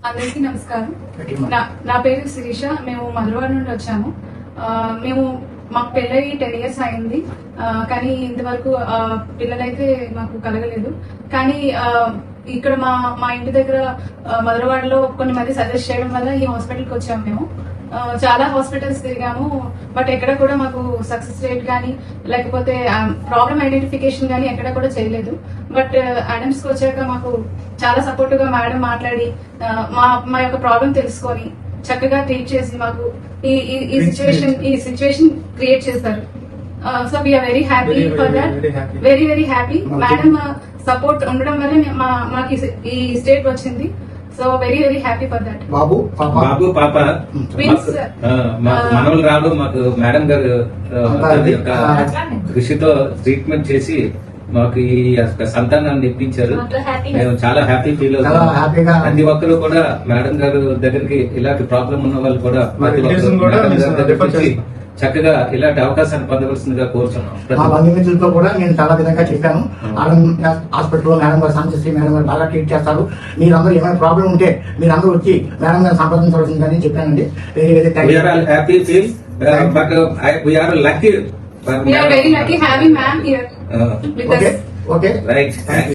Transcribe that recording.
అందరికీ నమస్కారం. నా పేరు శిరీష. మేము మధురవాడ నుండి వచ్చాము. మేము మాకు పెళ్ళయి 10 years అయింది. కానీ ఇంతవరకు పిల్లలైతే మాకు కలగలేదు. కానీ ఇక్కడ మా ఇంటి దగ్గర మధురవాడలో కొన్ని మంది సజెస్ట్ చేయడం వల్ల ఈ హాస్పిటల్కి వచ్చాము. మేము చాలా హాస్పిటల్స్ తిరిగాము, బట్ ఎక్కడ కూడా మాకు సక్సెస్ రేట్ కానీ లేకపోతే ప్రాబ్లమ్ ఐడెంటిఫికేషన్ కానీ ఎక్కడ కూడా చేయలేదు. బట్ అడమ్స్కి వచ్చాక మాకు చాలా సపోర్టివ్ గా మేడం మాట్లాడి మా యొక్క ప్రాబ్లం తెలుసుకొని చక్కగా ట్రీట్ చేసి మాకు ఈ సిచ్యువేషన్ క్రియేట్ చేస్తారు. So we are very happy for that. Very very happy. Madam support ఉండడం వల్ల మాకు ఈ స్టేట్ వచ్చింది. So very very happy for that. బాబు పాప మనవలు రాదు. మాకు మేడం గారు కృషితో ట్రీట్మెంట్ చేసి మాకు ఈ సంతానాన్ని ఇప్పించారు. మేము చాలా హ్యాపీ ఫీల్ అవుతాం. ప్రతి ఒక్కరు కూడా మేడం గారు దగ్గరికి ఇలాంటి ప్రాబ్లం ఉన్న వాళ్ళు కూడా చక్కగా ఇలాంటి అవకాశాన్ని పొందవలసిందిగా కోరుతున్నాం. మా బంధుమిత్రులతో కూడా నేను చాలా విధంగా చెప్పాను. హాస్పిటల్లో మేడం గారు సంతృష్టి మేడం గారు బాగా ట్రీట్ చేస్తారు. మీరందరూ ఏమైనా ప్రాబ్లం ఉంటే మీరందరూ వచ్చి మేడం గారు సంప్రదించవలసిందని చెప్పానండి. Happy feel but we are lucky. We are very lucky having ma'am here with us. Okay. Right.